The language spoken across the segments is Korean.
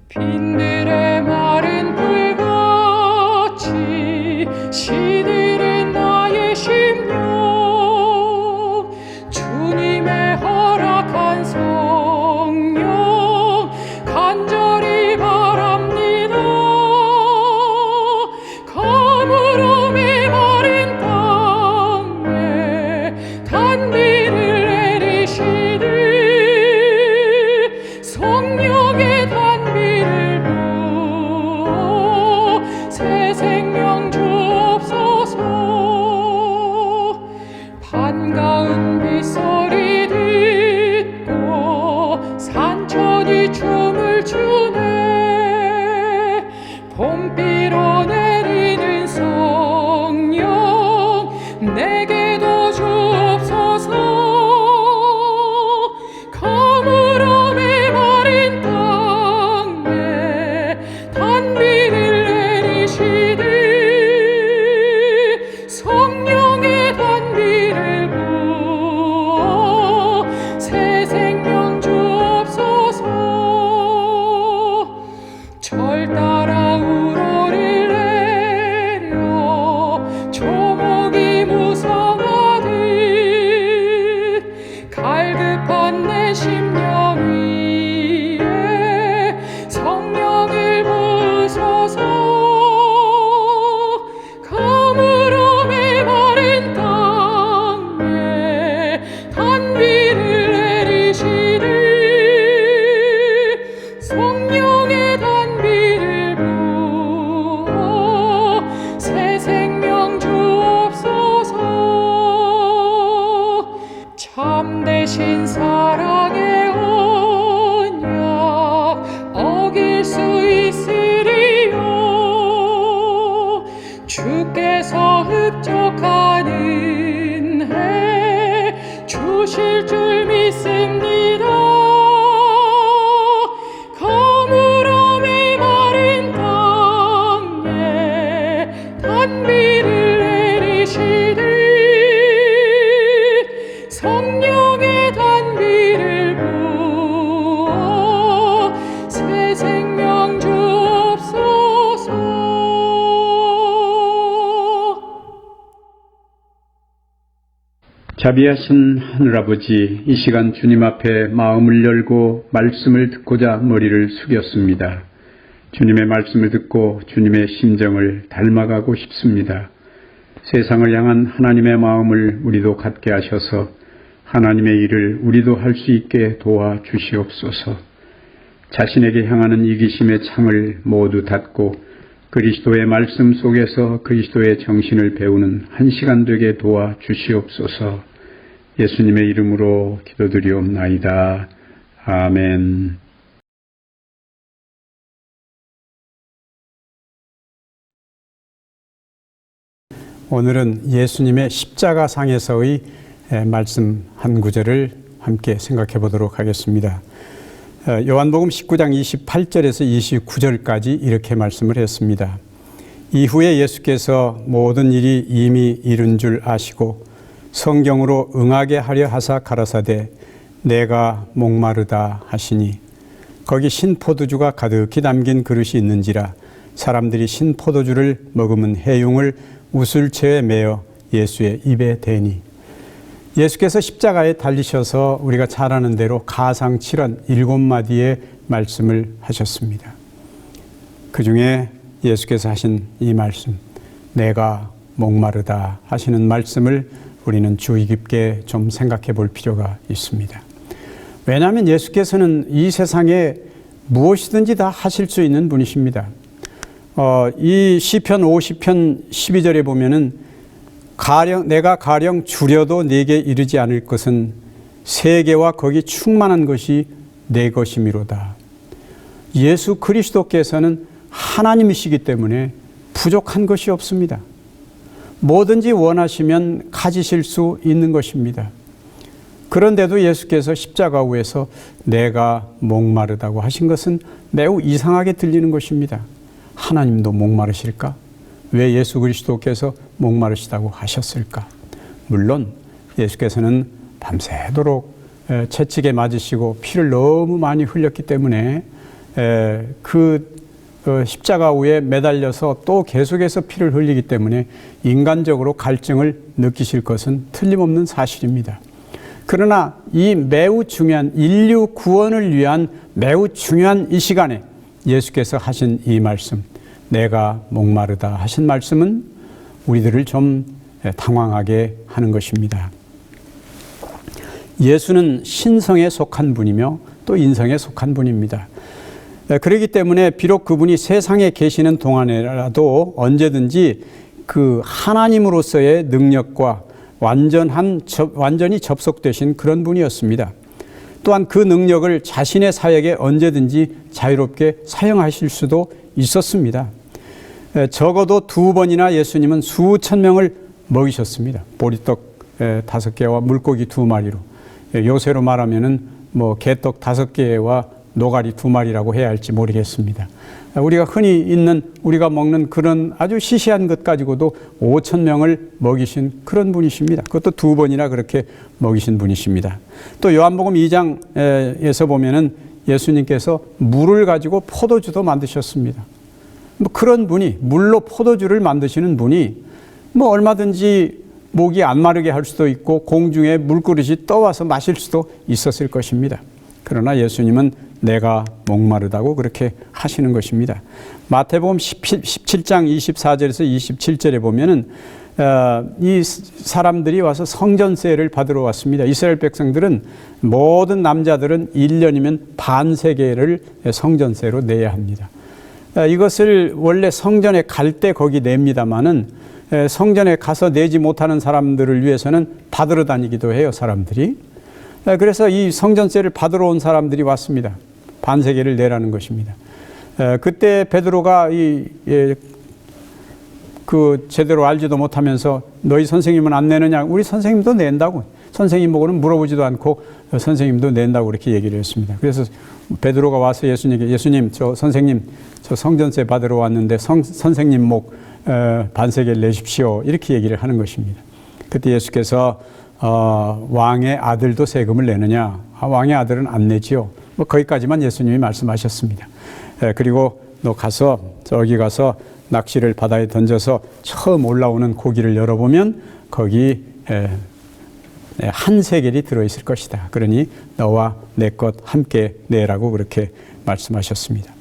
빈들의 마른 불같이 시들은 나의 심령, 주님의 허락한 성령 간절히 바랍니다. 가물음이 마른 땅에 단비를 내리시되 성령의 단비를 부어 새 생명 주옵소서. 반가운 빗소리 듣고 산천이 춤을 추네. 봄비로 내리는 성령 내게도 주옵소서. 가물음이 마른 땅에 단비를 내리시되 성령의 단비를 부어 새 생명 주옵소서. 절 따라 우러를 내려 조목이 무성하듯 갈급한 내 심령 위에 성령을 부으소서. 가물음이 마른 땅에 단비를 내리시되 성령의 단비를 부어 새 생명 주옵소서. 참되신 사랑의 언약 어길 수 있으리요. 주께서 흡족한 은혜 주실 줄 믿습니다. 가물음이 마른 땅에 단비를 내리시되 성령의 단비를 부어 새 생명 주옵소서. 자비하신 하늘아버지, 이 시간 주님 앞에 마음을 열고 말씀을 듣고자 머리를 숙였습니다. 주님의 말씀을 듣고 주님의 심정을 닮아가고 싶습니다. 세상을 향한 하나님의 마음을 우리도 갖게 하셔서 하나님의 일을 우리도 할 수 있게 도와주시옵소서. 자신에게 향하는 이기심의 창을 모두 닫고 그리스도의 말씀 속에서 그리스도의 정신을 배우는 한 시간 되게 도와주시옵소서. 예수님의 이름으로 기도드리옵나이다. 아멘. 오늘은 예수님의 십자가상에서의 말씀 한 구절을 함께 생각해 보도록 하겠습니다. 요한복음 19장 28절에서 29절까지 이렇게 말씀을 했습니다. 이후에 예수께서 모든 일이 이미 이룬 줄 아시고 성경으로 응하게 하려 하사 가라사대 내가 목마르다 하시니 거기 신포도주가 가득히 담긴 그릇이 있는지라 사람들이 신포도주를 머금은 해용을 우슬채에 매어 예수의 입에 대니. 예수께서 십자가에 달리셔서 우리가 잘 아는 대로 가상 7원 7마디의 말씀을 하셨습니다. 그 중에 예수께서 하신 이 말씀, 내가 목마르다 하시는 말씀을 우리는 주의 깊게 좀 생각해 볼 필요가 있습니다. 왜냐하면 예수께서는 이 세상에 무엇이든지 다 하실 수 있는 분이십니다. 이 시편 50편 12절에 보면은 내가 가령 주려도 내게 이르지 않을 것은 세계와 거기 충만한 것이 내 것이미로다. 예수 그리스도께서는 하나님이시기 때문에 부족한 것이 없습니다. 뭐든지 원하시면 가지실 수 있는 것입니다. 그런데도 예수께서 십자가 위에서 내가 목마르다고 하신 것은 매우 이상하게 들리는 것입니다. 하나님도 목마르실까? 왜 예수 그리스도께서 목마르시다고 하셨을까? 물론 예수께서는 밤새도록 채찍에 맞으시고 피를 너무 많이 흘렸기 때문에 그 십자가 위에 매달려서 또 계속해서 피를 흘리기 때문에 인간적으로 갈증을 느끼실 것은 틀림없는 사실입니다. 그러나 이 매우 중요한 인류 구원을 위한 매우 중요한 이 시간에 예수께서 하신 이 말씀, 내가 목마르다 하신 말씀은 우리들을 좀 당황하게 하는 것입니다. 예수는 신성에 속한 분이며 또 인성에 속한 분입니다. 그렇기 때문에 비록 그분이 세상에 계시는 동안에라도 언제든지 그 하나님으로서의 능력과 완전히 접속되신 그런 분이었습니다. 또한 그 능력을 자신의 사역에 언제든지 자유롭게 사용하실 수도 있었습니다. 적어도 2번이나 예수님은 수천 명을 먹이셨습니다. 보리떡 5개와 물고기 2마리로. 요새로 말하면은 개떡 5개와 노가리 2마리라고 해야 할지 모르겠습니다. 우리가 흔히 우리가 먹는 그런 아주 시시한 것 가지고도 5천 명을 먹이신 그런 분이십니다. 그것도 2번이나 그렇게 먹이신 분이십니다. 또 요한복음 2장에서 보면은 예수님께서 물을 가지고 포도주도 만드셨습니다. 그런 분이, 물로 포도주를 만드시는 분이 얼마든지 목이 안 마르게 할 수도 있고 공중에 물그릇이 떠와서 마실 수도 있었을 것입니다. 그러나 예수님은 내가 목마르다고 그렇게 하시는 것입니다. 마태복음 17장 24절에서 27절에 보면은 이 사람들이 와서 성전세를 받으러 왔습니다. 이스라엘 백성들은 모든 남자들은 1년이면 반세겔을 성전세로 내야 합니다. 이것을 원래 성전에 갈 때 거기 냅니다마는 성전에 가서 내지 못하는 사람들을 위해서는 받으러 다니기도 해요, 사람들이. 그래서 이 성전세를 받으러 온 사람들이 왔습니다. 반세겔을 내라는 것입니다. 그때 베드로가 제대로 알지도 못하면서 너희 선생님은 안 내느냐? 우리 선생님도 낸다고. 선생님 보고는 물어보지도 않고 선생님도 낸다고 그렇게 얘기를 했습니다. 그래서 베드로가 와서 예수님께 예수님, 선생님, 저 성전세 받으러 왔는데 선생님 목 반세겔 내십시오. 이렇게 얘기를 하는 것입니다. 그때 예수께서 왕의 아들도 세금을 내느냐? 왕의 아들은 안 내지요. 거기까지만 예수님이 말씀하셨습니다. 그리고 너 가서 저기 가서 낚시를 바다에 던져서 처음 올라오는 고기를 열어보면 거기 한 세겔이 들어있을 것이다. 그러니 너와 내 것 함께 내라고 그렇게 말씀하셨습니다.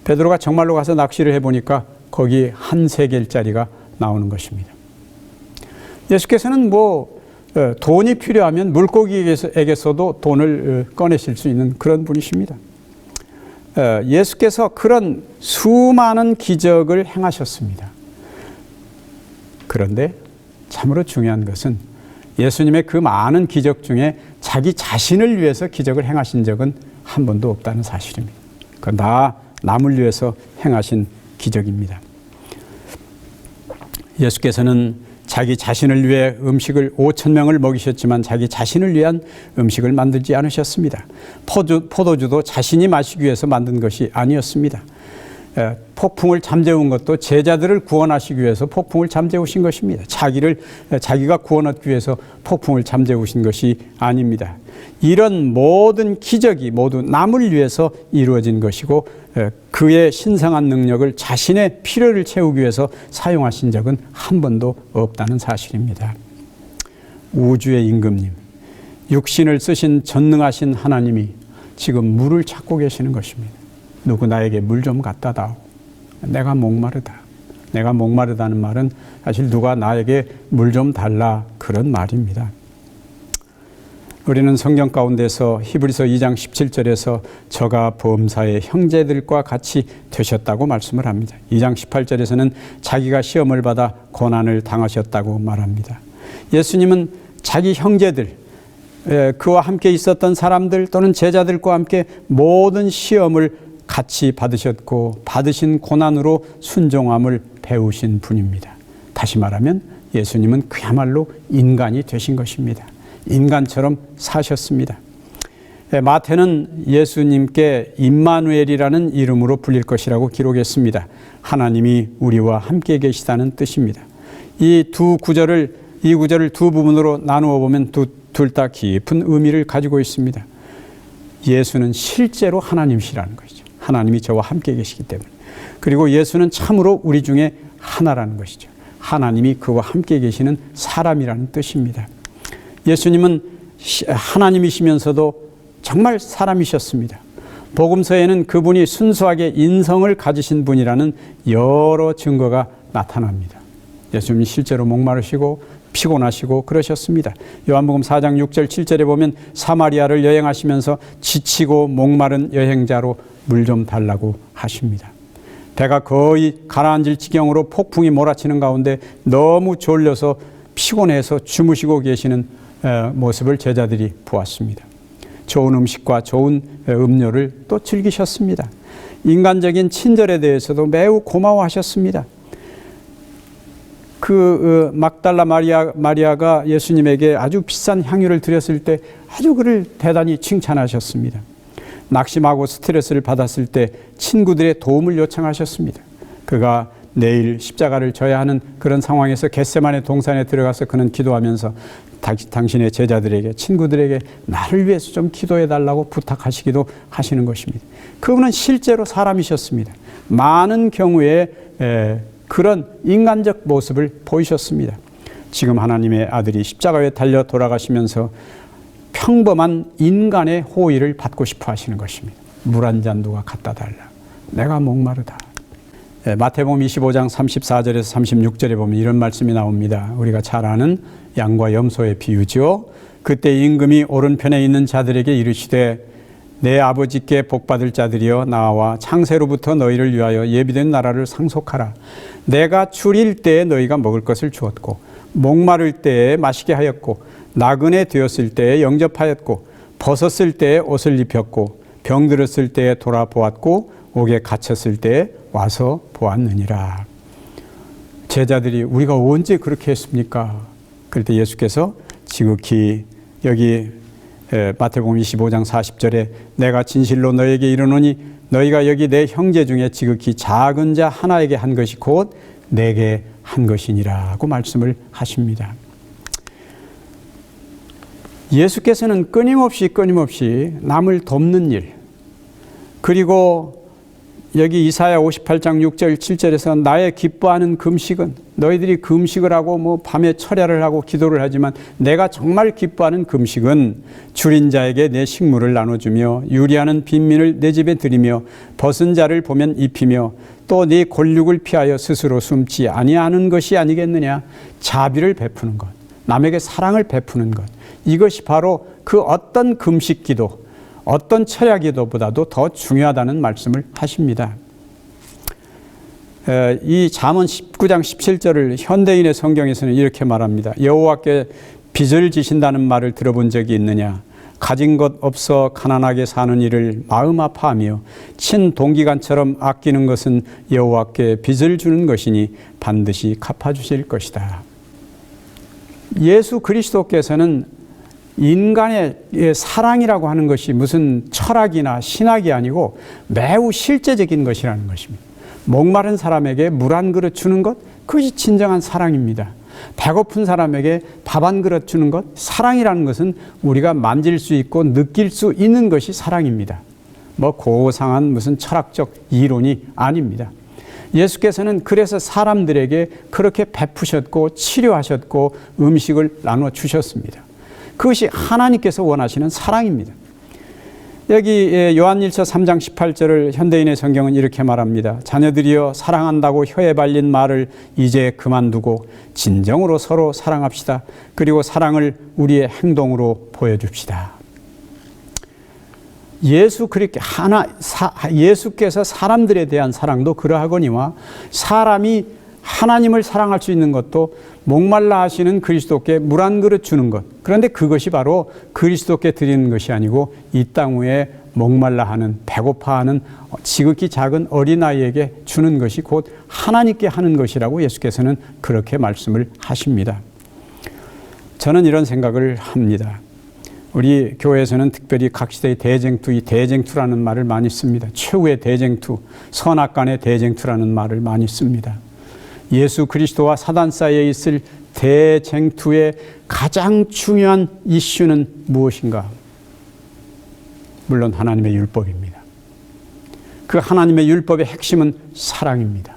베드로가 정말로 가서 낚시를 해보니까 거기 한 세겔짜리가 나오는 것입니다. 예수께서는 돈이 필요하면 물고기에게서도 돈을 꺼내실 수 있는 그런 분이십니다. 예수께서 그런 수많은 기적을 행하셨습니다. 그런데 참으로 중요한 것은 예수님의 그 많은 기적 중에 자기 자신을 위해서 기적을 행하신 적은 한 번도 없다는 사실입니다. 그건 다 남을 위해서 행하신 기적입니다. 예수께서는 자기 자신을 위해 음식을 5천 명을 먹이셨지만 자기 자신을 위한 음식을 만들지 않으셨습니다. 포도주도 자신이 마시기 위해서 만든 것이 아니었습니다. 폭풍을 잠재운 것도 제자들을 구원하시기 위해서 폭풍을 잠재우신 것입니다. 자기가 구원하기 위해서 폭풍을 잠재우신 것이 아닙니다. 이런 모든 기적이 모두 남을 위해서 이루어진 것이고 그의 신성한 능력을 자신의 필요를 채우기 위해서 사용하신 적은 한 번도 없다는 사실입니다. 우주의 임금님, 육신을 쓰신 전능하신 하나님이 지금 물을 찾고 계시는 것입니다. 누구 나에게 물 좀 갖다 다오. 내가 목마르다. 내가 목마르다는 말은 사실 누가 나에게 물 좀 달라 그런 말입니다. 우리는 성경 가운데서 히브리서 2장 17절에서 저가 범사의 형제들과 같이 되셨다고 말씀을 합니다. 2장 18절에서는 자기가 시험을 받아 고난을 당하셨다고 말합니다. 예수님은 자기 형제들, 그와 함께 있었던 사람들 또는 제자들과 함께 모든 시험을 같이 받으셨고 받으신 고난으로 순종함을 배우신 분입니다. 다시 말하면 예수님은 그야말로 인간이 되신 것입니다. 인간처럼 사셨습니다. 마태는 예수님께 임마누엘이라는 이름으로 불릴 것이라고 기록했습니다. 하나님이 우리와 함께 계시다는 뜻입니다. 이 구절을 두 부분으로 나누어 보면 둘 다 깊은 의미를 가지고 있습니다. 예수는 실제로 하나님이시라는 것이죠. 하나님이 저와 함께 계시기 때문에. 그리고 예수는 참으로 우리 중에 하나라는 것이죠. 하나님이 그와 함께 계시는 사람이라는 뜻입니다. 예수님은 하나님이시면서도 정말 사람이셨습니다. 복음서에는 그분이 순수하게 인성을 가지신 분이라는 여러 증거가 나타납니다. 예수님이 실제로 목마르시고 피곤하시고 그러셨습니다. 요한복음 4장 6절 7절에 보면 사마리아를 여행하시면서 지치고 목마른 여행자로 물 좀 달라고 하십니다. 배가 거의 가라앉을 지경으로 폭풍이 몰아치는 가운데 너무 졸려서 피곤해서 주무시고 계시는 모습을 제자들이 보았습니다. 좋은 음식과 좋은 음료를 또 즐기셨습니다. 인간적인 친절에 대해서도 매우 고마워하셨습니다. 막달라 마리아가 예수님에게 아주 비싼 향유를 드렸을 때 아주 그를 대단히 칭찬하셨습니다. 낙심하고 스트레스를 받았을 때 친구들의 도움을 요청하셨습니다. 그가 내일 십자가를 져야 하는 그런 상황에서 겟세마네 동산에 들어가서 그는 기도하면서 당신의 제자들에게, 친구들에게 나를 위해서 좀 기도해 달라고 부탁하시기도 하시는 것입니다. 그분은 실제로 사람이셨습니다. 많은 경우에 그런 인간적 모습을 보이셨습니다. 지금 하나님의 아들이 십자가에 달려 돌아가시면서 평범한 인간의 호의를 받고 싶어 하시는 것입니다. 물 한 잔 누가 갖다 달라. 내가 목마르다. 마태복음 25장 34절에서 36절에 보면 이런 말씀이 나옵니다. 우리가 잘 아는 양과 염소의 비유죠. 그때 임금이 오른편에 있는 자들에게 이르시되 내 아버지께 복받을 자들이여 나와 창세로부터 너희를 위하여 예비된 나라를 상속하라. 내가 추릴 때에 너희가 먹을 것을 주었고 목마를 때에 마시게 하였고 나그네 되었을 때에 영접하였고 벗었을 때에 옷을 입혔고 병들었을 때에 돌아보았고 옥에 갇혔을 때에 와서 보았느니라. 제자들이 우리가 언제 그렇게 했습니까? 그럴 때 예수께서 지극히 여기 마태복음 25장 40절에 내가 진실로 너에게 이르노니 너희가 여기 내 형제 중에 지극히 작은 자 하나에게 한 것이 곧 내게 한 것이니라고 말씀을 하십니다. 예수께서는 끊임없이 남을 돕는 일, 그리고 여기 이사야 58장 6절 7절에서 나의 기뻐하는 금식은, 너희들이 금식을 하고 밤에 철야를 하고 기도를 하지만 내가 정말 기뻐하는 금식은 줄인 자에게 내 식물을 나눠주며 유리하는 빈민을 내 집에 들이며 벗은 자를 보면 입히며 또 네 골육을 피하여 스스로 숨지 아니하는 것이 아니겠느냐. 자비를 베푸는 것, 남에게 사랑을 베푸는 것, 이것이 바로 그 어떤 금식 기도, 어떤 철야 기도보다도 더 중요하다는 말씀을 하십니다. 이 잠언 19장 17절을 현대인의 성경에서는 이렇게 말합니다. 여호와께 빚을 지신다는 말을 들어본 적이 있느냐. 가진 것 없어 가난하게 사는 이를 마음 아파하며 친동기간처럼 아끼는 것은 여호와께 빚을 주는 것이니 반드시 갚아주실 것이다. 예수 그리스도께서는 인간의 사랑이라고 하는 것이 무슨 철학이나 신학이 아니고 매우 실제적인 것이라는 것입니다. 목마른 사람에게 물 한 그릇 주는 것, 그것이 진정한 사랑입니다. 배고픈 사람에게 밥 한 그릇 주는 것, 사랑이라는 것은 우리가 만질 수 있고 느낄 수 있는 것이 사랑입니다. 고상한 무슨 철학적 이론이 아닙니다. 예수께서는 그래서 사람들에게 그렇게 베푸셨고 치료하셨고 음식을 나눠 주셨습니다. 그것이 하나님께서 원하시는 사랑입니다. 여기 요한일서 3장 18절을 현대인의 성경은 이렇게 말합니다. 자녀들이여 사랑한다고 혀에 발린 말을 이제 그만두고 진정으로 서로 사랑합시다. 그리고 사랑을 우리의 행동으로 보여줍시다. 예수께서 사람들에 대한 사랑도 그러하거니와 사람이 하나님을 사랑할 수 있는 것도 목말라 하시는 그리스도께 물 한 그릇 주는 것. 그런데 그것이 바로 그리스도께 드리는 것이 아니고 이 땅 위에 목말라하는, 배고파하는 지극히 작은 어린아이에게 주는 것이 곧 하나님께 하는 것이라고 예수께서는 그렇게 말씀을 하십니다. 저는 이런 생각을 합니다. 우리 교회에서는 특별히 각 시대의 대쟁투, 이 대쟁투라는 말을 많이 씁니다. 최후의 대쟁투, 선악간의 대쟁투라는 말을 많이 씁니다. 예수 그리스도와 사단 사이에 있을 대쟁투의 가장 중요한 이슈는 무엇인가? 물론 하나님의 율법입니다. 그 하나님의 율법의 핵심은 사랑입니다.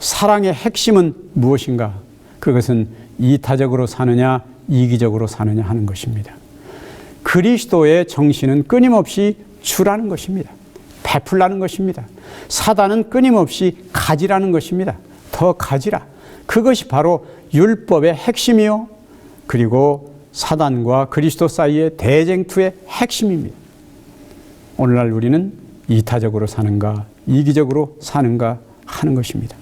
사랑의 핵심은 무엇인가? 그것은 이타적으로 사느냐, 이기적으로 사느냐 하는 것입니다. 그리스도의 정신은 끊임없이 주라는 것입니다. 베풀라는 것입니다. 사단은 끊임없이 가지라는 것입니다. 더 가지라. 그것이 바로 율법의 핵심이요. 그리고 사단과 그리스도 사이의 대쟁투의 핵심입니다. 오늘날 우리는 이타적으로 사는가, 이기적으로 사는가 하는 것입니다.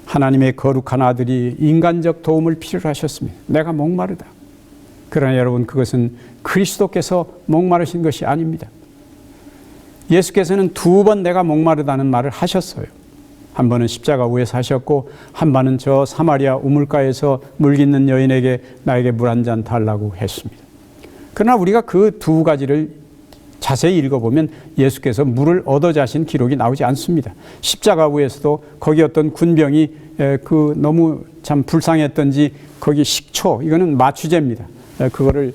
하나님의 거룩한 아들이 인간적 도움을 필요로 하셨습니다. 내가 목마르다. 그러나 여러분, 그것은 그리스도께서 목마르신 것이 아닙니다. 예수께서는 2번 내가 목마르다는 말을 하셨어요. 한 번은 십자가 위에서 하셨고, 한 번은 저 사마리아 우물가에서 물 깃는 여인에게 나에게 물 한 잔 달라고 했습니다. 그러나 우리가 그 2가지를 자세히 읽어보면 예수께서 물을 얻어 자신 기록이 나오지 않습니다. 십자가 위에서도 거기 어떤 군병이 너무 참 불쌍했던지 거기 식초, 이거는 마취제입니다. 그거를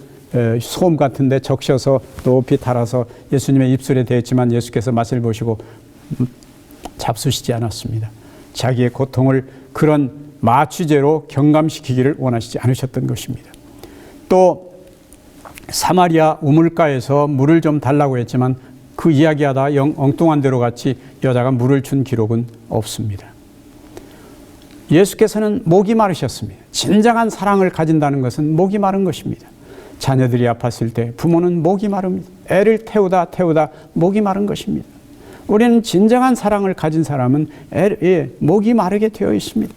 소음 같은 데 적셔서 높이 달아서 예수님의 입술에 대했지만 예수께서 맛을 보시고 잡수시지 않았습니다. 자기의 고통을 그런 마취제로 경감시키기를 원하시지 않으셨던 것입니다. 또 사마리아 우물가에서 물을 좀 달라고 했지만 그 이야기하다 엉뚱한 대로 같이 여자가 물을 준 기록은 없습니다. 예수께서는 목이 마르셨습니다. 진정한 사랑을 가진다는 것은 목이 마른 것입니다. 자녀들이 아팠을 때 부모는 목이 마릅니다. 애를 태우다 목이 마른 것입니다. 우리는 진정한 사랑을 가진 사람은 목이 마르게 되어 있습니다.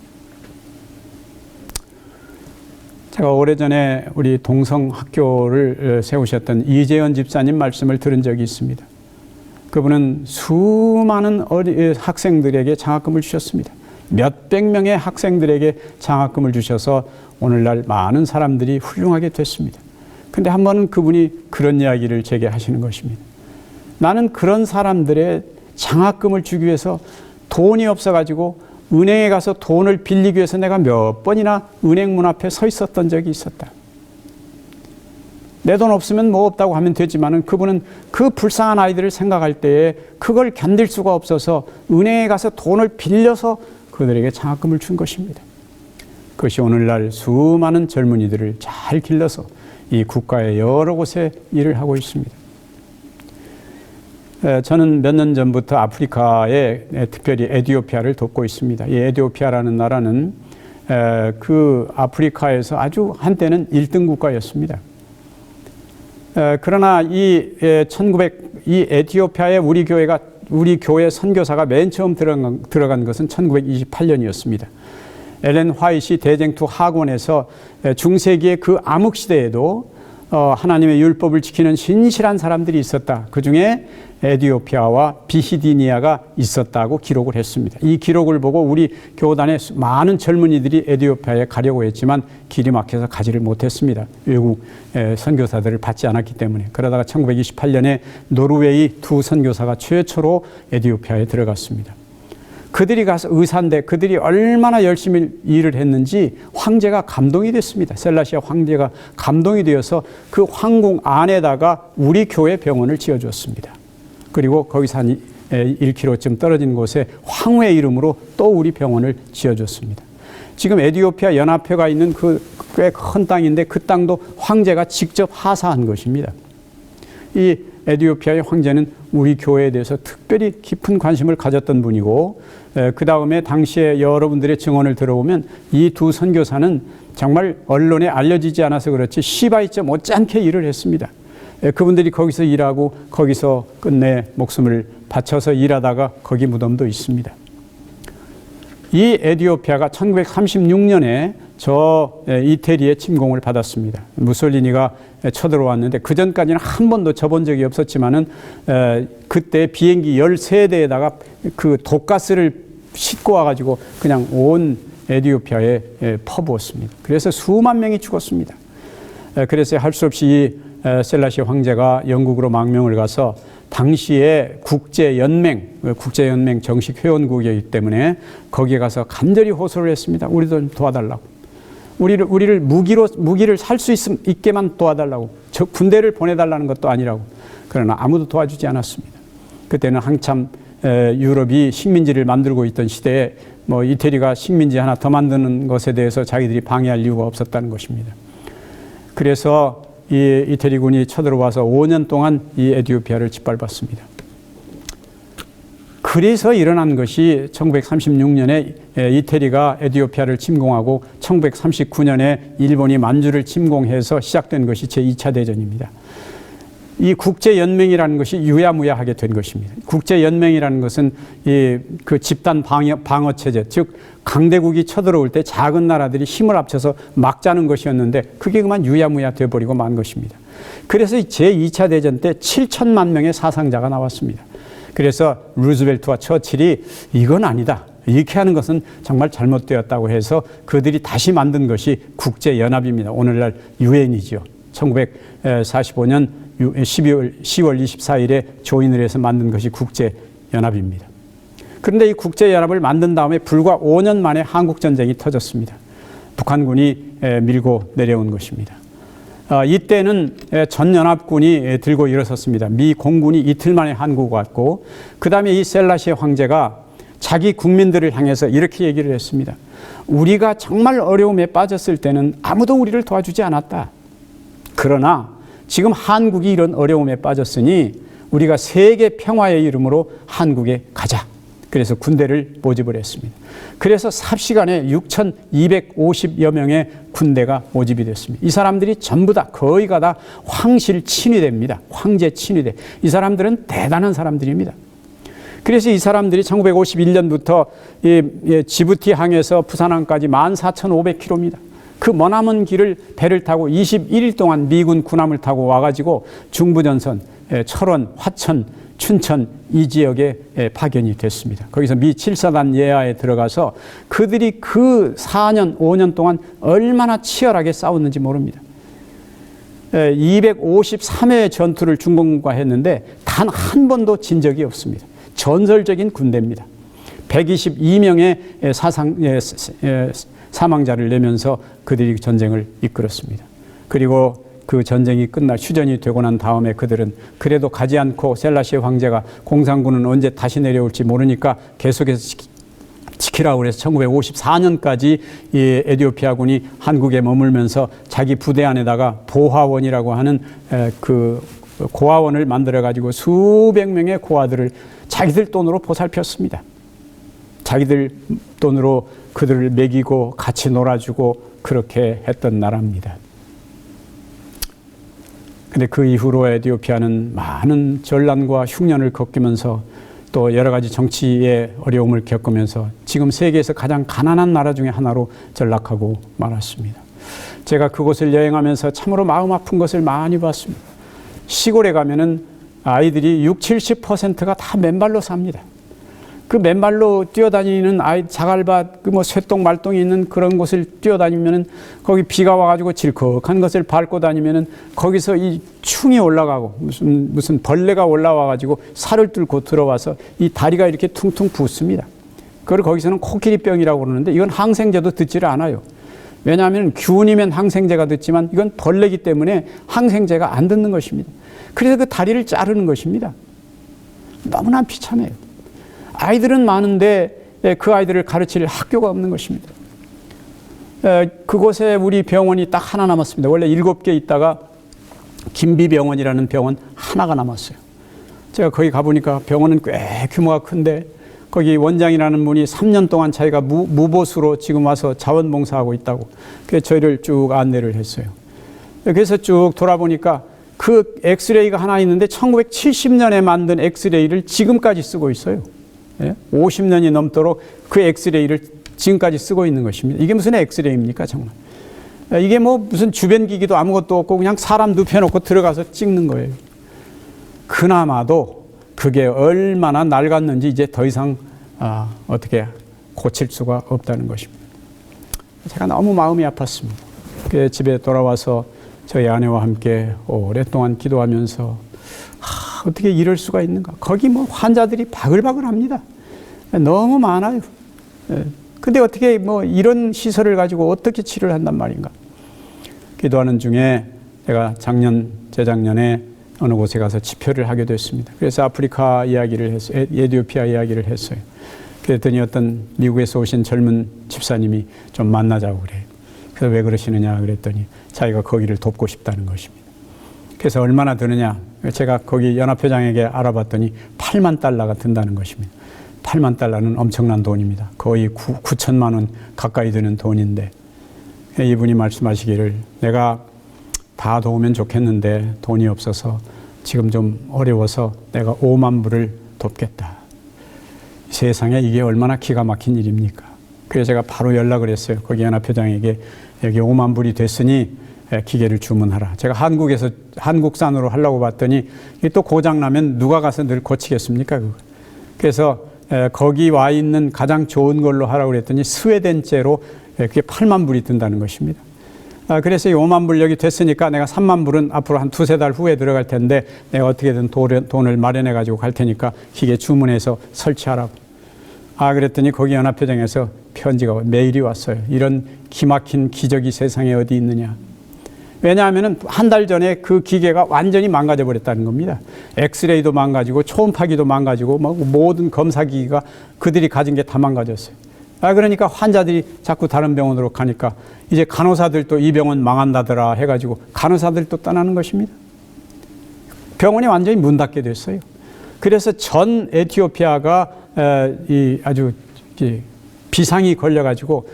제가 오래전에 우리 동성학교를 세우셨던 이재현 집사님 말씀을 들은 적이 있습니다. 그분은 수많은 학생들에게 장학금을 주셨습니다. 몇백 명의 학생들에게 장학금을 주셔서 오늘날 많은 사람들이 훌륭하게 됐습니다. 근데 한 번은 그분이 그런 이야기를 제게 하시는 것입니다. 나는 그런 사람들의 장학금을 주기 위해서 돈이 없어가지고 은행에 가서 돈을 빌리기 위해서 내가 몇 번이나 은행 문 앞에 서 있었던 적이 있었다. 내 돈 없으면 뭐 없다고 하면 되지만은 그분은 그 불쌍한 아이들을 생각할 때에 그걸 견딜 수가 없어서 은행에 가서 돈을 빌려서 그들에게 장학금을 준 것입니다. 그것이 오늘날 수많은 젊은이들을 잘 길러서 이 국가의 여러 곳에 일을 하고 있습니다. 저는 몇 년 전부터 아프리카에 특별히 에티오피아를 돕고 있습니다. 이 에티오피아라는 나라는 그 아프리카에서 아주 한때는 1등 국가였습니다. 그러나 이 에티오피아에 우리 교회 선교사가 맨 처음 들어간 것은 1928년이었습니다. 엘렌 화이트 대쟁투 학원에서 중세기의 그 암흑 시대에도 하나님의 율법을 지키는 신실한 사람들이 있었다. 그 중에 에티오피아와 비시디니아가 있었다고 기록을 했습니다. 이 기록을 보고 우리 교단의 많은 젊은이들이 에티오피아에 가려고 했지만 길이 막혀서 가지를 못했습니다. 외국 선교사들을 받지 않았기 때문에. 그러다가 1928년에 노르웨이 2 선교사가 최초로 에티오피아에 들어갔습니다. 그들이 가서 의사인데 그들이 얼마나 열심히 일을 했는지 황제가 감동이 됐습니다. 셀라시아 황제가 감동이 되어서 그 황궁 안에다가 우리 교회 병원을 지어줬습니다. 그리고 거기서 한 1km쯤 떨어진 곳에 황후의 이름으로 또 우리 병원을 지어줬습니다. 지금 에티오피아 연합회가 있는 그 꽤 큰 땅인데 그 땅도 황제가 직접 하사한 것입니다. 이 에티오피아의 황제는 우리 교회에 대해서 특별히 깊은 관심을 가졌던 분이고, 그 다음에 당시에 여러분들의 증언을 들어보면 이 2 선교사는 정말 언론에 알려지지 않아서 그렇지 시바이처 못지않게 일을 했습니다. 그분들이 거기서 일하고 거기서 끝내 목숨을 바쳐서 일하다가 거기 무덤도 있습니다. 이 에티오피아가 1936년에 저 이태리의 침공을 받았습니다. 무솔리니가 쳐들어왔는데 그 전까지는 한 번도 접은 적이 없었지만은 그때 비행기 13대에다가 그 독가스를 싣고 와가지고 그냥 온 에티오피아에 퍼부었습니다. 그래서 수만 명이 죽었습니다. 그래서 할 수 없이 셀라시 황제가 영국으로 망명을 가서 당시에 국제연맹 정식 회원국이기 때문에 거기에 가서 간절히 호소를 했습니다. 우리도 도와달라고. 우리를 무기를 살 수 있게만 도와달라고. 저 군대를 보내달라는 것도 아니라고. 그러나 아무도 도와주지 않았습니다. 그때는 한참 유럽이 식민지를 만들고 있던 시대에 뭐 이태리가 식민지 하나 더 만드는 것에 대해서 자기들이 방해할 이유가 없었다는 것입니다. 그래서 이 이태리군이 쳐들어와서 5년 동안 이 에티오피아를 짓밟았습니다. 그래서 일어난 것이 1936년에 이태리가 에티오피아를 침공하고 1939년에 일본이 만주를 침공해서 시작된 것이 제2차 대전입니다. 이 국제연맹이라는 것이 유야무야하게 된 것입니다. 국제연맹이라는 것은 그 집단 방어 체제, 즉 강대국이 쳐들어올 때 작은 나라들이 힘을 합쳐서 막자는 것이었는데 그게 그만 유야무야 되어버리고 만 것입니다. 그래서 제2차 대전 때 7천만 명의 사상자가 나왔습니다. 그래서 루즈벨트와 처칠이 이건 아니다. 이렇게 하는 것은 정말 잘못되었다고 해서 그들이 다시 만든 것이 국제연합입니다. 오늘날 유엔이지요. 1945년 10월 24일에 조인을 해서 만든 것이 국제연합입니다. 그런데 이 국제연합을 만든 다음에 불과 5년 만에 한국전쟁이 터졌습니다. 북한군이 밀고 내려온 것입니다. 이때는 전연합군이 들고 일어섰습니다. 미 공군이 이틀 만에 한국 왔고 그 다음에 이 셀라시 황제가 자기 국민들을 향해서 이렇게 얘기를 했습니다. 우리가 정말 어려움에 빠졌을 때는 아무도 우리를 도와주지 않았다. 그러나 지금 한국이 이런 어려움에 빠졌으니 우리가 세계 평화의 이름으로 한국에 가자. 그래서 군대를 모집을 했습니다. 그래서 삽시간에 6,250여 명의 군대가 모집이 됐습니다. 이 사람들이 전부 다 거의가 다 황실 친위대입니다. 황제 친위대. 이 사람들은 대단한 사람들입니다. 그래서 이 사람들이 1951년부터 지부티 항에서 부산항까지 14,500km입니다. 그 머나먼 길을 배를 타고 21일 동안 미군 군함을 타고 와가지고 중부전선, 철원, 화천, 춘천 이 지역에 파견이 됐습니다. 거기서 미 7사단 예하에 들어가서 그들이 그 4년, 5년 동안 얼마나 치열하게 싸웠는지 모릅니다. 253회의 전투를 중공과 했는데 단 한 번도 진 적이 없습니다. 전설적인 군대입니다. 122명의 사망자를 내면서 그들이 전쟁을 이끌었습니다. 그리고 그 전쟁이 휴전이 되고 난 다음에 그들은 그래도 가지 않고 셀라시 황제가 공산군은 언제 다시 내려올지 모르니까 계속해서 지키라고 해서 1954년까지 이 에티오피아군이 한국에 머물면서 자기 부대 안에다가 보화원이라고 하는 그 고아원을 만들어 가지고 수백 명의 고아들을 자기들 돈으로 보살폈습니다. 자기들 돈으로 그들을 먹이고 같이 놀아주고 그렇게 했던 나라입니다. 근데 그 이후로 에티오피아는 많은 전란과 흉년을 겪으면서 또 여러 가지 정치의 어려움을 겪으면서 지금 세계에서 가장 가난한 나라 중에 하나로 전락하고 말았습니다. 제가 그곳을 여행하면서 참으로 마음 아픈 것을 많이 봤습니다. 시골에 가면은 아이들이 60-70%가 다 맨발로 삽니다. 그 맨발로 뛰어다니는 아이, 자갈밭, 그 쇠똥 말똥이 있는 그런 곳을 뛰어다니면은 거기 비가 와가지고 질컥한 것을 밟고 다니면은 거기서 이 충이 올라가고 무슨 벌레가 올라와가지고 살을 뚫고 들어와서 이 다리가 이렇게 퉁퉁 붓습니다. 그걸 거기서는 코끼리병이라고 그러는데 이건 항생제도 듣지를 않아요. 왜냐하면 균이면 항생제가 듣지만 이건 벌레기 때문에 항생제가 안 듣는 것입니다. 그래서 그 다리를 자르는 것입니다. 너무나 비참해요. 아이들은 많은데 그 아이들을 가르칠 학교가 없는 것입니다. 그곳에 우리 병원이 딱 하나 남았습니다. 원래 7개 있다가 김비병원이라는 병원 하나가 남았어요. 제가 거기 가보니까 병원은 꽤 규모가 큰데 거기 원장이라는 분이 3년 동안 자기가 무보수로 지금 와서 자원봉사하고 있다고 그래서 저희를 쭉 안내를 했어요. 그래서 쭉 돌아보니까 그 엑스레이가 하나 있는데 1970년에 만든 엑스레이를 지금까지 쓰고 있어요. 50년이 넘도록 그 엑스레이를 지금까지 쓰고 있는 것입니다. 이게 무슨 엑스레이입니까, 정말? 이게 뭐 무슨 주변 기기도 아무것도 없고 그냥 사람 눕혀놓고 들어가서 찍는 거예요. 그나마도 그게 얼마나 낡았는지 이제 더 이상 어떻게 고칠 수가 없다는 것입니다. 제가 너무 마음이 아팠습니다. 집에 돌아와서 저희 아내와 함께 오랫동안 기도하면서 어떻게 이럴 수가 있는가. 거기 뭐 환자들이 바글바글합니다. 너무 많아요. 근데 어떻게 뭐 이런 시설을 가지고 어떻게 치료를 한단 말인가. 기도하는 중에 제가 재작년에 어느 곳에 가서 집회를 하게 됐습니다. 그래서 아프리카 이야기를 했어요. 에티오피아 이야기를 했어요. 그랬더니 어떤 미국에서 오신 젊은 집사님이 좀 만나자고 그래요. 그래서 왜 그러시느냐 그랬더니 자기가 거기를 돕고 싶다는 것입니다. 그래서 얼마나 드느냐. 제가 거기 연합회장에게 알아봤더니 8만 달러가 든다는 것입니다. 8만 달러는 엄청난 돈입니다. 거의 9천만 원 가까이 드는 돈인데 이분이 말씀하시기를 내가 다 도우면 좋겠는데 돈이 없어서 지금 좀 어려워서 내가 5만 불을 돕겠다. 세상에 이게 얼마나 기가 막힌 일입니까? 그래서 제가 바로 연락을 했어요. 거기 연합회장에게 여기 5만 불이 됐으니 기계를 주문하라. 제가 한국산으로 하려고 봤더니 또 고장나면 누가 가서 늘 고치겠습니까? 그거. 그래서 거기 와 있는 가장 좋은 걸로 하라고 그랬더니 스웨덴제로 그게 8만 불이 든다는 것입니다. 그래서 이 5만 불 여기 됐으니까 내가 3만 불은 앞으로 한 두세 달 후에 들어갈 텐데 내가 어떻게든 돈을 마련해 가지고 갈 테니까 기계 주문해서 설치하라고. 그랬더니 거기 연합회장에서 편지가 메일이 왔어요. 이런 기막힌 기적이 세상에 어디 있느냐. 왜냐하면 한 달 전에 그 기계가 완전히 망가져 버렸다는 겁니다. 엑스레이도 망가지고 초음파기도 망가지고 모든 검사기기가 그들이 가진 게 다 망가졌어요. 그러니까 환자들이 자꾸 다른 병원으로 가니까 이제 간호사들도 이 병원 망한다더라 해가지고 간호사들도 떠나는 것입니다. 병원이 완전히 문 닫게 됐어요. 그래서 전 에티오피아가 아주 비상이 걸려가지고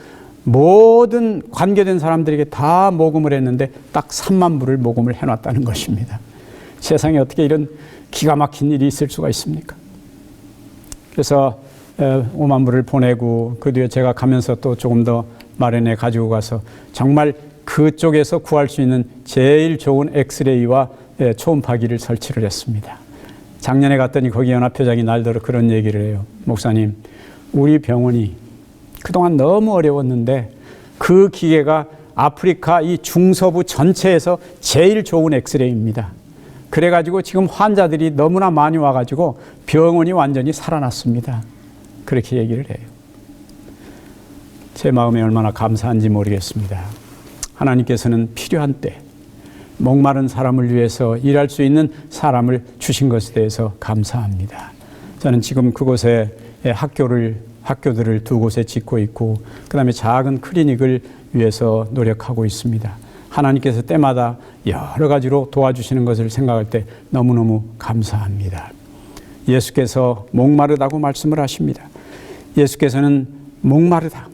모든 관계된 사람들에게 다 모금을 했는데 딱 3만 불을 모금을 해놨다는 것입니다. 세상에 어떻게 이런 기가 막힌 일이 있을 수가 있습니까? 그래서 5만 불을 보내고 그 뒤에 제가 가면서 또 조금 더 마련해 가지고 가서 정말 그쪽에서 구할 수 있는 제일 좋은 엑스레이와 초음파기를 설치를 했습니다. 작년에 갔더니 거기 연합회장이 날더러 그런 얘기를 해요. 목사님, 우리 병원이 그동안 너무 어려웠는데 그 기계가 아프리카 이 중서부 전체에서 제일 좋은 엑스레이입니다. 그래가지고 지금 환자들이 너무나 많이 와가지고 병원이 완전히 살아났습니다. 그렇게 얘기를 해요. 제 마음에 얼마나 감사한지 모르겠습니다. 하나님께서는 필요한 때 목마른 사람을 위해서 일할 수 있는 사람을 주신 것에 대해서 감사합니다. 저는 지금 그곳에 학교들을 두 곳에 짓고 있고 그 다음에 작은 클리닉을 위해서 노력하고 있습니다. 하나님께서 때마다 여러 가지로 도와주시는 것을 생각할 때 너무너무 감사합니다. 예수께서 목마르다고 말씀을 하십니다. 예수께서는 목마르다.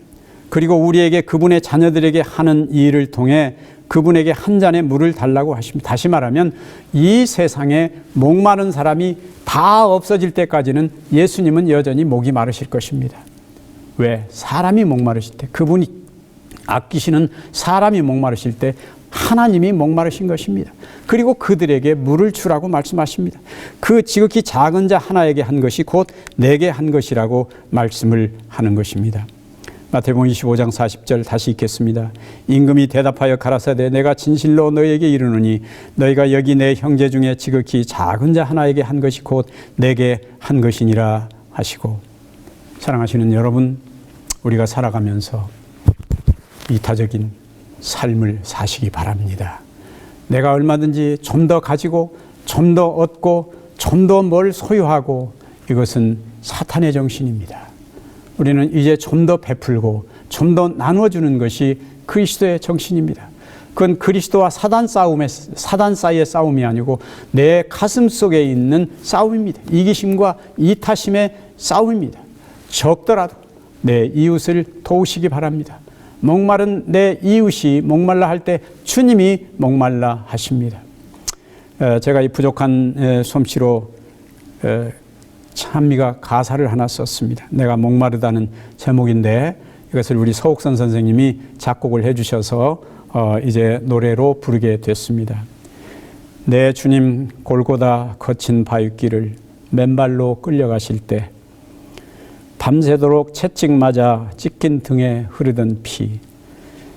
그리고 우리에게 그분의 자녀들에게 하는 일을 통해 그분에게 한 잔의 물을 달라고 하십니다. 다시 말하면 이 세상에 목마른 사람이 다 없어질 때까지는 예수님은 여전히 목이 마르실 것입니다. 왜? 사람이 목마르실 때, 그분이 아끼시는 사람이 목마르실 때 하나님이 목마르신 것입니다. 그리고 그들에게 물을 주라고 말씀하십니다. 그 지극히 작은 자 하나에게 한 것이 곧 내게 한 것이라고 말씀을 하는 것입니다. 마태복음 25장 40절 다시 읽겠습니다. 임금이 대답하여 가라사대 내가 진실로 너희에게 이르노니 너희가 여기 내 형제 중에 지극히 작은 자 하나에게 한 것이 곧 내게 한 것이니라 하시고. 사랑하시는 여러분, 우리가 살아가면서 이타적인 삶을 사시기 바랍니다. 내가 얼마든지 좀 더 가지고 좀 더 얻고 좀 더 뭘 소유하고 이것은 사탄의 정신입니다. 우리는 이제 좀 더 베풀고 좀 더 나누어주는 것이 그리스도의 정신입니다. 그건 그리스도와 사단 사이의 싸움이 아니고 내 가슴 속에 있는 싸움입니다. 이기심과 이타심의 싸움입니다. 적더라도 내 이웃을 도우시기 바랍니다. 목마른 내 이웃이 목말라 할 때 주님이 목말라 하십니다. 제가 이 부족한 솜씨로 찬미가 가사를 하나 썼습니다. 내가 목마르다는 제목인데 이것을 우리 서옥선 선생님이 작곡을 해주셔서 이제 노래로 부르게 됐습니다. 내 주님 골고다 거친 바윗길을 맨발로 끌려가실 때 밤새도록 채찍 맞아 찢긴 등에 흐르던 피,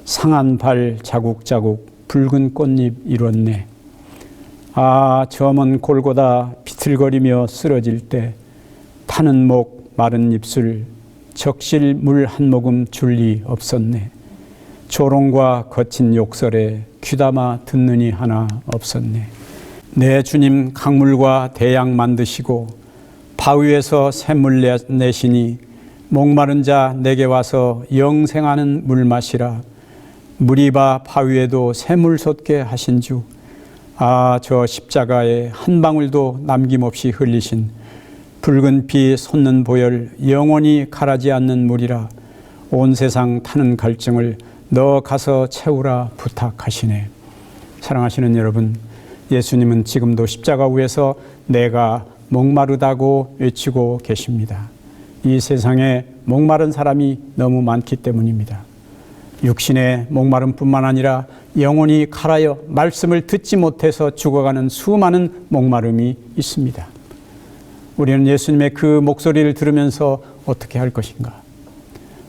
상한 발 자국자국 붉은 꽃잎 이뤘네. 아, 저 먼 골고다 비틀거리며 쓰러질 때 타는 목 마른 입술 적실 물 한 모금 줄 리 없었네. 조롱과 거친 욕설에 귀담아 듣느니 하나 없었네. 내 주님 강물과 대양 만드시고 바위에서 샘물 내시니 목마른 자 내게 와서 영생하는 물 마시라. 물이 바 바위에도 샘물 솟게 하신 주, 아, 저 십자가에 한 방울도 남김없이 흘리신 붉은 피 솟는 보혈 영원히 가라지 않는 물이라. 온 세상 타는 갈증을 너 가서 채우라 부탁하시네. 사랑하시는 여러분, 예수님은 지금도 십자가 위에서 내가 목마르다고 외치고 계십니다. 이 세상에 목마른 사람이 너무 많기 때문입니다. 육신의 목마름뿐만 아니라 영혼이 칼하여 말씀을 듣지 못해서 죽어가는 수많은 목마름이 있습니다. 우리는 예수님의 그 목소리를 들으면서 어떻게 할 것인가?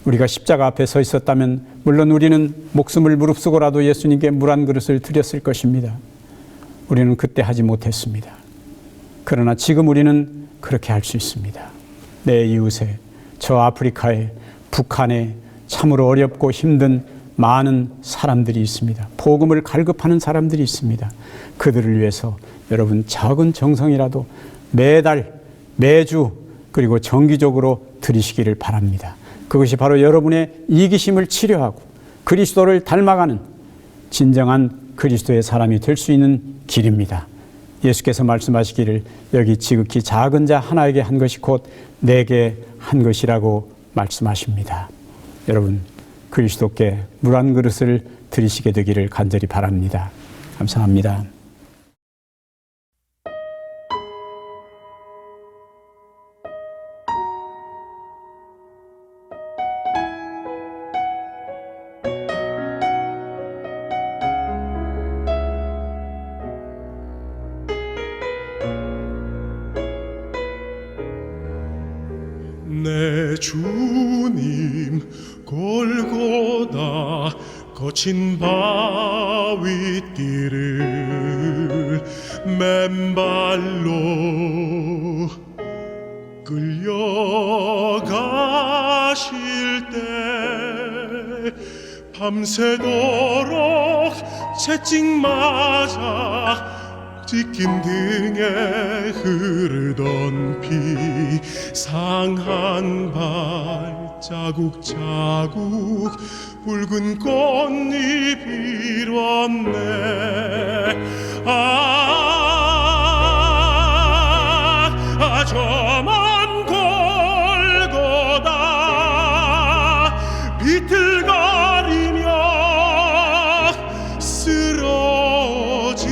우리가 십자가 앞에 서 있었다면 물론 우리는 목숨을 무릅쓰고라도 예수님께 물 한 그릇을 드렸을 것입니다. 우리는 그때 하지 못했습니다. 그러나 지금 우리는 그렇게 할 수 있습니다. 내 이웃에, 저 아프리카에, 북한에 참으로 어렵고 힘든 많은 사람들이 있습니다. 복음을 갈급하는 사람들이 있습니다. 그들을 위해서 여러분 작은 정성이라도 매달, 매주 그리고 정기적으로 드리시기를 바랍니다. 그것이 바로 여러분의 이기심을 치료하고 그리스도를 닮아가는 진정한 그리스도의 사람이 될 수 있는 길입니다. 예수께서 말씀하시기를 여기 지극히 작은 자 하나에게 한 것이 곧 내게 한 것이라고 말씀하십니다. 여러분, 그리스도께 물 한 그릇을 드리시게 되기를 간절히 바랍니다. 감사합니다. 내 주님 골고다 거친 바위길을 맨발로 끌려가실 때 밤새도록 채찍 맞아 찢긴 등에 흐르던 피 상한 발자국 자국 붉은 꽃잎 이뤘네. 저먼 골고다 비틀거리며 쓰러지실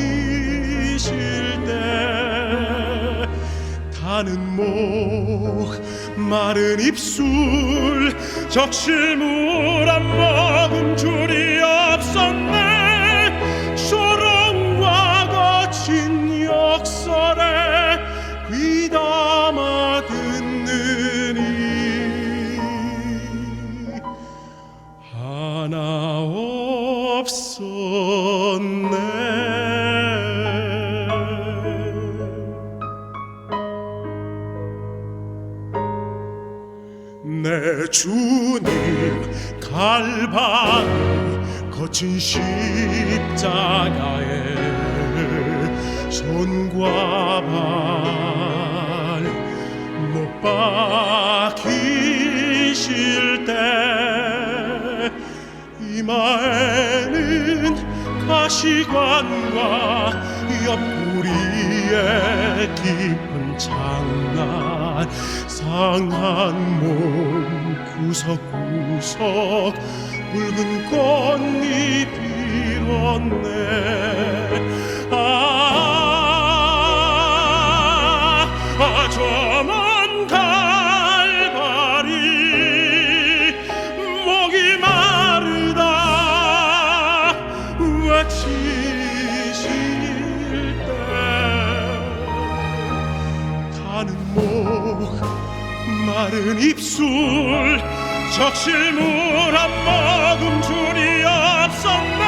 때 타는 목 마른 입술 적실 물 한 모금 줄이 없었네. 조롱과 거친 욕설에 귀담아 듣느니 하나 없었네. 내 주님 갈바리 거친 십자가에 손과 발 못 박히실 때 이마에는 가시관과 옆구리에 깊은 장난 상한 몸 구석구석 붉은 꽃잎 이뤘네. 저먼 갈바리 목이 마르다 외치실 때 타는 목 마른 입술 적실 물 한 모금 줄이 없었네.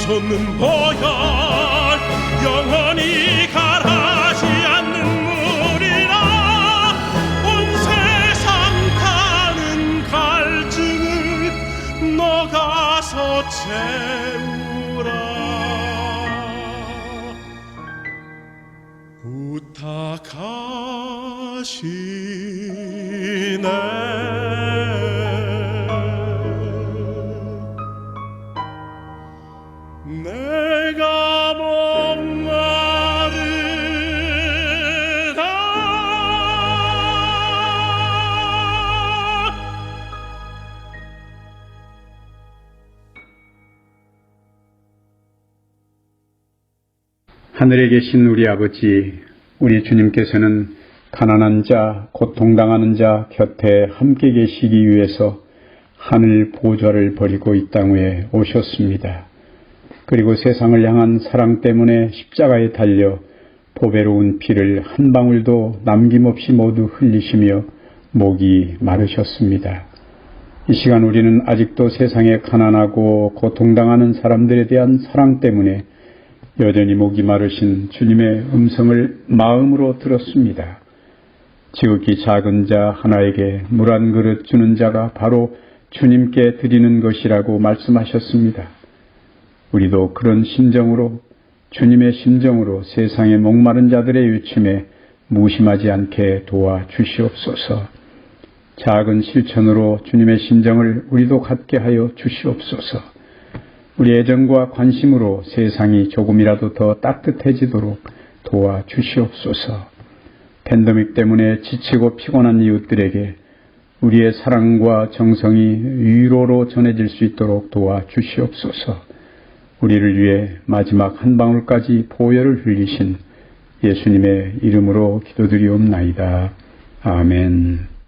솟는 보혈 영원히 가라지 않는 물이라 온 세상 타는 갈증을 너가서 채우라 부탁하시네 내가 목마르다 하늘에 계신 우리 아버지, 우리 주님께서는 가난한 자, 고통당하는 자 곁에 함께 계시기 위해서 하늘 보좌를 버리고 이 땅에 오셨습니다. 그리고 세상을 향한 사랑 때문에 십자가에 달려 보배로운 피를 한 방울도 남김없이 모두 흘리시며 목이 마르셨습니다. 이 시간 우리는 아직도 세상에 가난하고 고통당하는 사람들에 대한 사랑 때문에 여전히 목이 마르신 주님의 음성을 마음으로 들었습니다. 지극히 작은 자 하나에게 물 한 그릇 주는 자가 바로 주님께 드리는 것이라고 말씀하셨습니다. 우리도 그런 심정으로, 주님의 심정으로 세상의 목마른 자들의 요침에 무심하지 않게 도와주시옵소서. 작은 실천으로 주님의 심정을 우리도 갖게 하여 주시옵소서. 우리 애정과 관심으로 세상이 조금이라도 더 따뜻해지도록 도와주시옵소서. 팬데믹 때문에 지치고 피곤한 이웃들에게 우리의 사랑과 정성이 위로로 전해질 수 있도록 도와주시옵소서. 우리를 위해 마지막 한 방울까지 보혈을 흘리신 예수님의 이름으로 기도드리옵나이다. 아멘.